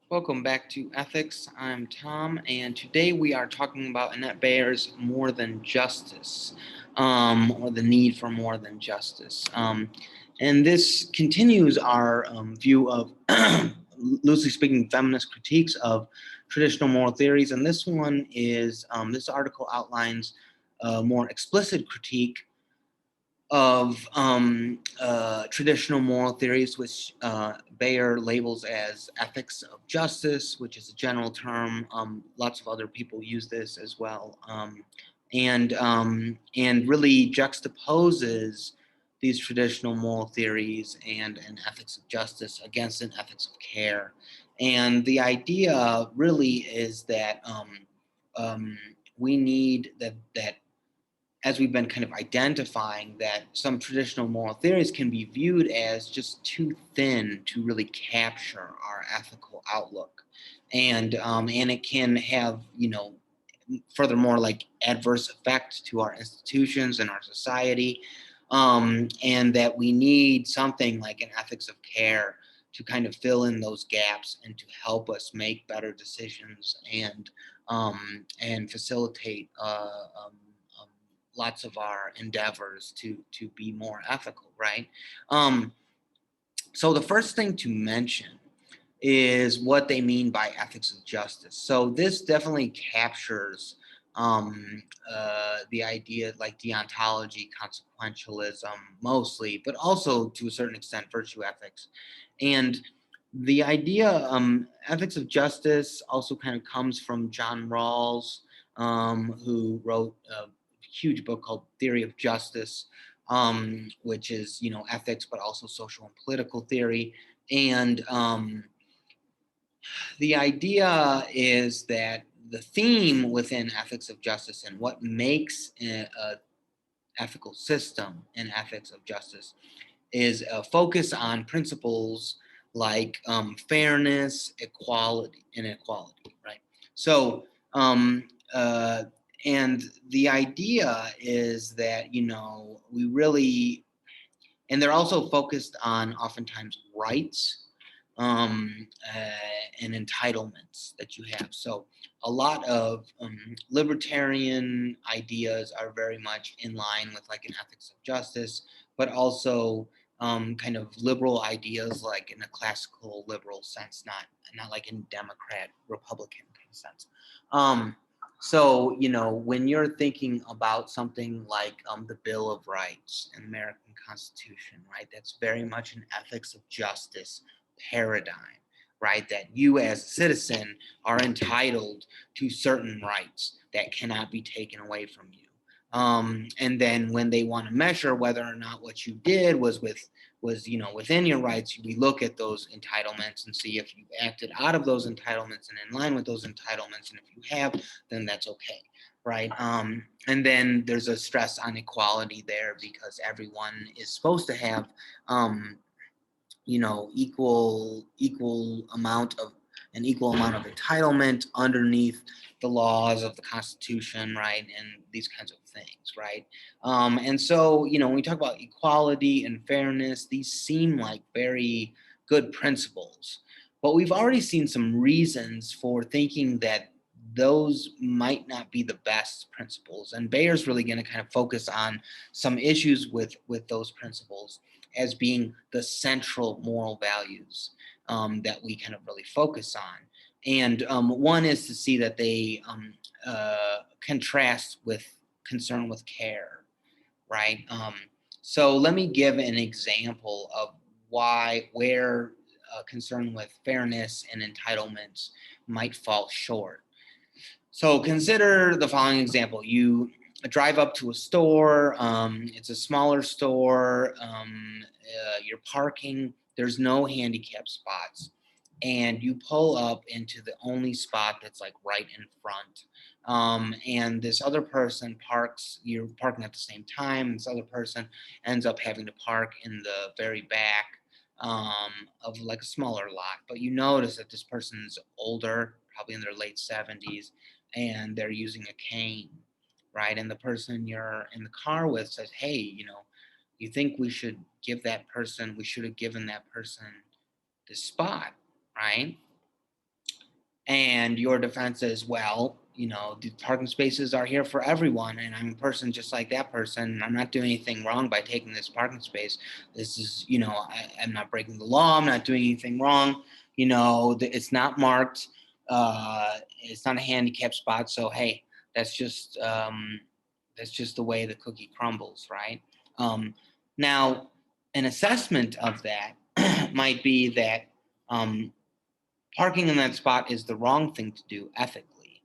Welcome back to Ethics. I'm Tom, and today we are talking about Annette Baier's More Than Justice, or the need for more than justice. And this continues our view of, loosely speaking, feminist critiques of traditional moral theories. And this one is, this article outlines a more explicit critique of traditional moral theories, which Baier labels as ethics of justice, which is a general term. Lots of other people use this as well, and really juxtaposes these traditional moral theories and an ethics of justice against an ethics of care. And the idea really is that um, we need that as we've been kind of identifying that some traditional moral theories can be viewed as just too thin to really capture our ethical outlook, and it can have furthermore like adverse effect to our institutions and our society, and that we need something like an ethics of care to kind of fill in those gaps and to help us make better decisions and facilitate um, lots of our endeavors to be more ethical, right? Um, so the first thing to mention is what they mean by ethics of justice. So this definitely captures the idea like deontology, consequentialism, mostly, but also to a certain extent virtue ethics, and the idea ethics of justice also kind of comes from John Rawls, who wrote a huge book called Theory of Justice, which is ethics, but also social and political theory, and the idea is that the theme within ethics of justice and what makes a ethical system in ethics of justice is a focus on principles like fairness, equality, inequality, right? So, uh, and the idea is that, we really, and they're also focused on oftentimes rights, uh, and entitlements that you have. So a lot of libertarian ideas are very much in line with like an ethics of justice, but also kind of liberal ideas like in a classical liberal sense, not like in Democrat Republican kind of sense. So, when you're thinking about something like the Bill of Rights and American Constitution, right, that's very much an ethics of justice paradigm, right? That you as a citizen are entitled to certain rights that cannot be taken away from you. And then when they want to measure whether or not what you did was within your rights, we look at those entitlements and see if you acted out of those entitlements and in line with those entitlements, and if you have, then that's okay, right? And then there's a stress on equality there because everyone is supposed to have equal amount of entitlement underneath the laws of the Constitution, right, and these kinds of things, right? And so, when we talk about equality and fairness, these seem like very good principles, but we've already seen some reasons for thinking that those might not be the best principles, and Bayer's really going to kind of focus on some issues with those principles as being the central moral values that we kind of really focus on. And one is to see that they contrast with concern with care, right? So let me give an example of where concern with fairness and entitlements might fall short. So consider the following example. You drive up to a store. It's a smaller store. You're parking. There's no handicap spots. And you pull up into the only spot that's like right in front. And this other person parks, you're parking at the same time. This other person ends up having to park in the very back of like a smaller lot. But you notice that this person is older, probably in their late 70s, and they're using a cane, right? And the person you're in the car with says, hey, you think we should we should have given that person this spot, right? And your defense is, well, the parking spaces are here for everyone, and I'm a person just like that person, and I'm not doing anything wrong by taking this parking space. This is, I'm not breaking the law. I'm not doing anything wrong. It's not marked. It's not a handicap spot. So hey, that's just the way the cookie crumbles, right? Now, an assessment of that might be that parking in that spot is the wrong thing to do ethically,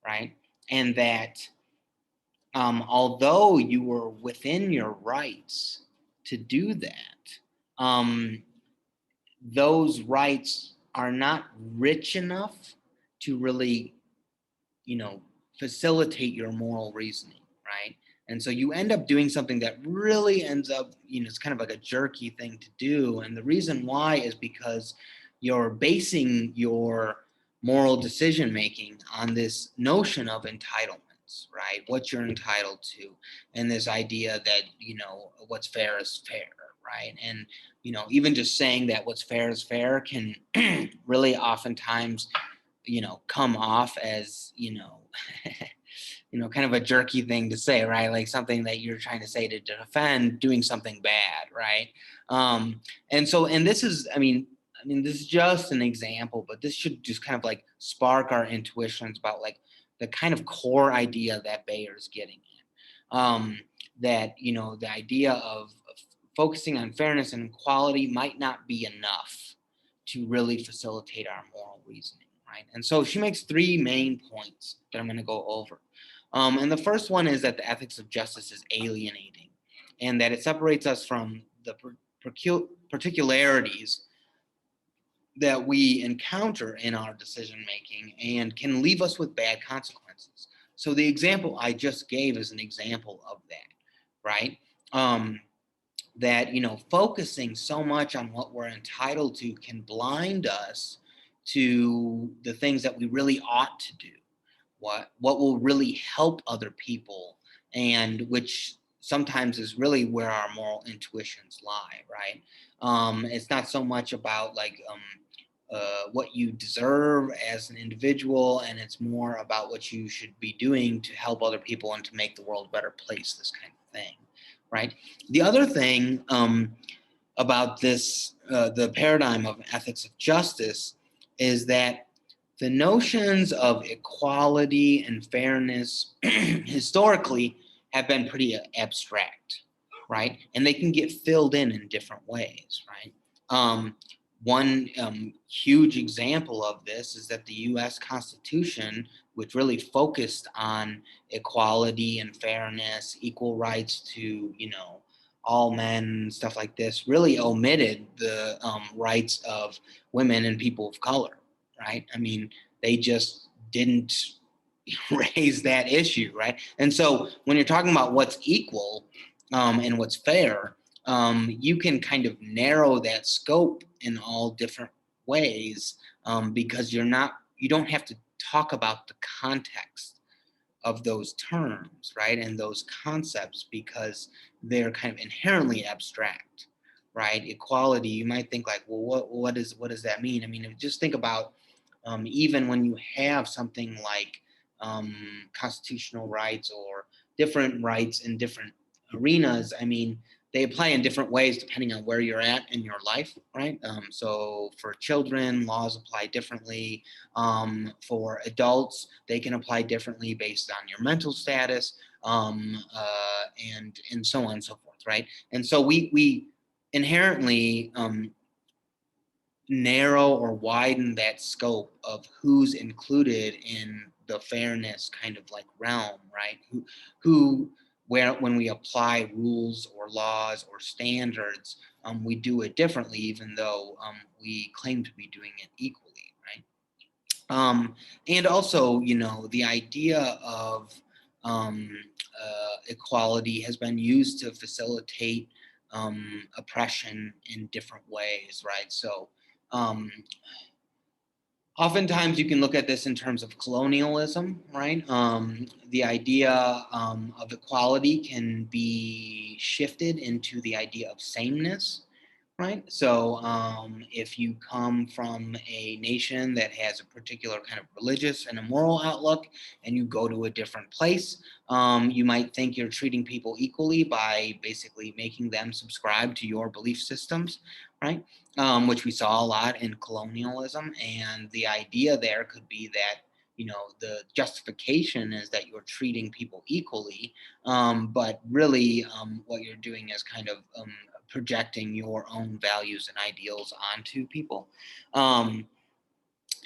right? And that although you were within your rights to do that, those rights are not rich enough to really, facilitate your moral reasoning, right? And so you end up doing something that really ends up, it's kind of like a jerky thing to do. And the reason why is because you're basing your moral decision making on this notion of entitlements, right? What you're entitled to, and this idea that, what's fair is fair, right? And, even just saying that what's fair is fair can really oftentimes, come off as, kind of a jerky thing to say, right? Like something that you're trying to say to defend doing something bad, right? And this is, this is just an example, but this should just kind of like spark our intuitions about like the kind of core idea that Baier is getting at. That, the idea of focusing on fairness and equality might not be enough to really facilitate our moral reasoning, right? And so she makes three main points that I'm going to go over. And the first one is that the ethics of justice is alienating, and that it separates us from the particularities that we encounter in our decision making and can leave us with bad consequences. So the example I just gave is an example of that, right? That, focusing so much on what we're entitled to can blind us to the things that we really ought to do, what will really help other people, and which sometimes is really where our moral intuitions lie, right? It's not so much about like what you deserve as an individual, and it's more about what you should be doing to help other people and to make the world a better place, this kind of thing, right? The other thing about this, the paradigm of ethics of justice, is that the notions of equality and fairness historically have been pretty abstract, right? And they can get filled in different ways, right? One huge example of this is that the US Constitution, which really focused on equality and fairness, equal rights to, all men, stuff like this, really omitted the rights of women and people of color, right? They just didn't raise that issue, right? And so when you're talking about what's equal and what's fair, you can kind of narrow that scope in all different ways, because you don't have to talk about the context of those terms, right? And those concepts, because they're kind of inherently abstract, right? Equality, you might think like, well, what does that mean? Just think about even when you have something like constitutional rights or different rights in different arenas. They apply in different ways depending on where you're at in your life, right? So for children, laws apply differently. For adults, they can apply differently based on your mental status, and so on and so forth, right? And so we inherently narrow or widen that scope of who's included in the fairness kind of like realm, right? Where when we apply rules or laws or standards, we do it differently, even though we claim to be doing it equally, right? And also, the idea of equality has been used to facilitate oppression in different ways, right? So oftentimes you can look at this in terms of colonialism, right? The idea of equality can be shifted into the idea of sameness, right? So if you come from a nation that has a particular kind of religious and a moral outlook, and you go to a different place, you might think you're treating people equally by basically making them subscribe to your belief systems, right? Which we saw a lot in colonialism. And the idea there could be that, the justification is that you're treating people equally, but really what you're doing is kind of projecting your own values and ideals onto people. Um,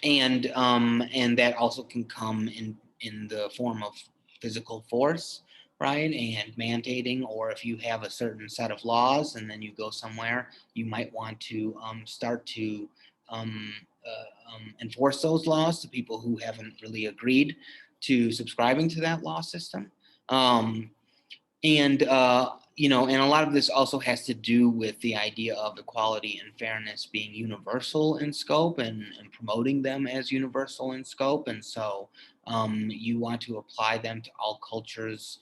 and that also can come in the form of physical force, right, and mandating. Or if you have a certain set of laws and then you go somewhere, you might want to start to enforce those laws to people who haven't really agreed to subscribing to that law system. And a lot of this also has to do with the idea of equality and fairness being universal in scope, and promoting them as universal in scope. And so you want to apply them to all cultures,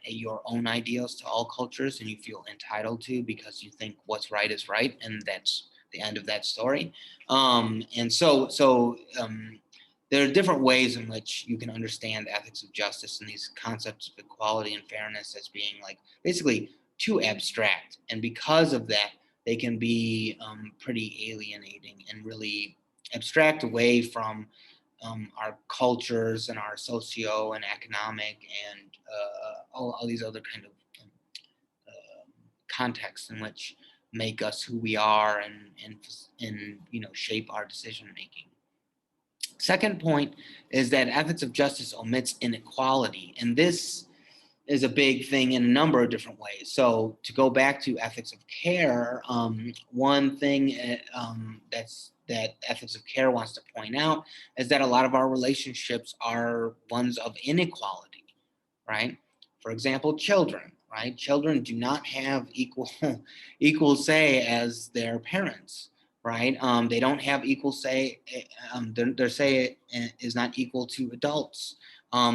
your own ideals to all cultures, and you feel entitled to, because you think what's right is right, and that's the end of that story. And so there are different ways in which you can understand ethics of justice and these concepts of equality and fairness as being like basically too abstract. And because of that, they can be pretty alienating and really abstract away from our cultures and our socio and economic and all these other kind of contexts in which make us who we are, and shape our decision making. Second point is that ethics of justice omits inequality, and this is a big thing in a number of different ways. So to go back to ethics of care, one thing that ethics of care wants to point out is that a lot of our relationships are ones of inequality, right? For example, children, right? Children do not have equal say as their parents, right? They don't have equal say. Their say is not equal to adults.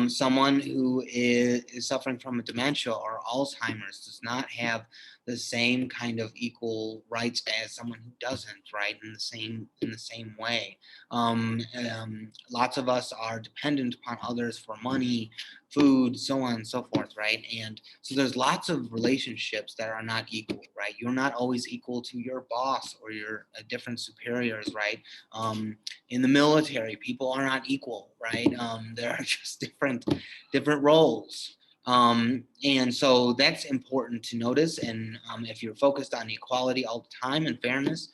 Someone who is suffering from a dementia or Alzheimer's does not have the same kind of equal rights as someone who doesn't, right? In the same way. Lots of us are dependent upon others for money, food, so on and so forth, right? And so there's lots of relationships that are not equal, right? You're not always equal to your boss or your different superiors, right? In the military, people are not equal, right? There are just different roles. And so that's important to notice. And if you're focused on equality all the time and fairness,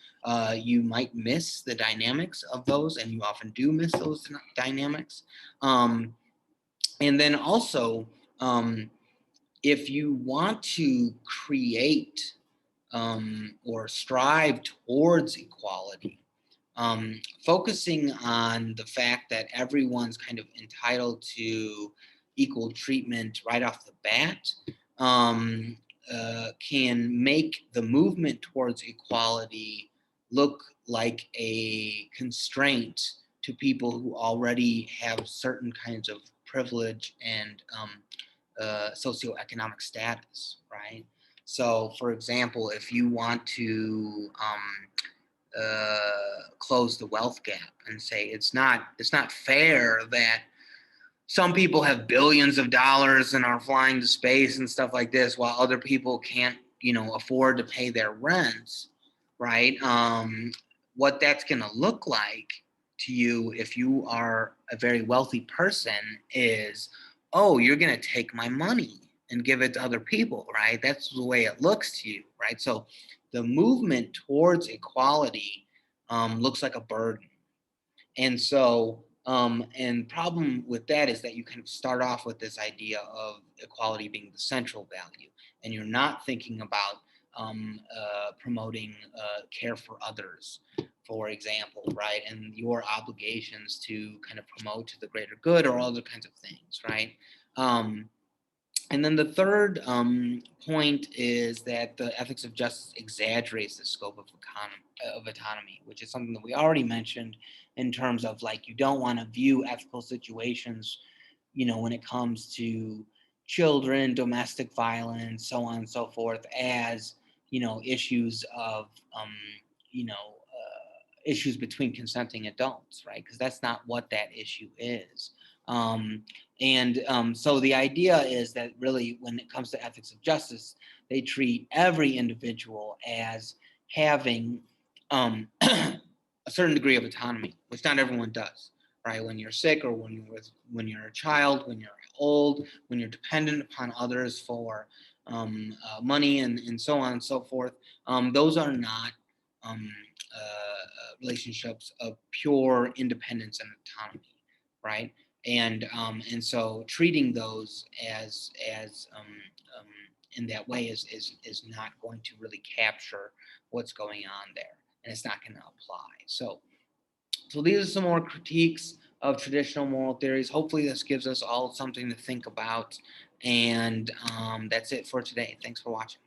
you might miss the dynamics of those, and you often do miss those dynamics. And then also, if you want to create or strive towards equality, focusing on the fact that everyone's kind of entitled to equal treatment right off the bat can make the movement towards equality look like a constraint to people who already have certain kinds of privilege and socioeconomic status, right? So, for example, if you want to close the wealth gap and say it's not fair that some people have billions of dollars and are flying to space and stuff like this, while other people can't, afford to pay their rents, right? What that's going to look like to you if you are a very wealthy person is, oh, you're going to take my money and give it to other people, right? That's the way it looks to you, right? So the movement towards equality looks like a burden. And so, and problem with that is that you kind of start off with this idea of equality being the central value, and you're not thinking about promoting care for others, for example, right? And your obligations to kind of promote to the greater good or other kinds of things, right? And then the third point is that the ethics of justice exaggerates the scope of autonomy, which is something that we already mentioned in terms of like you don't want to view ethical situations, when it comes to children, domestic violence, so on and so forth, as issues of, issues between consenting adults, right? Because that's not what that issue is. Um, so the idea is that really, when it comes to ethics of justice, they treat every individual as having a certain degree of autonomy, which not everyone does, right? When you're sick, or when you're a child, when you're old, when you're dependent upon others for money, and so on and so forth, those are not um, relationships of pure independence and autonomy, right? And so treating those as in that way is not going to really capture what's going on there, and it's not going to apply. So these are some more critiques of traditional moral theories. Hopefully, this gives us all something to think about. And that's it for today. Thanks for watching.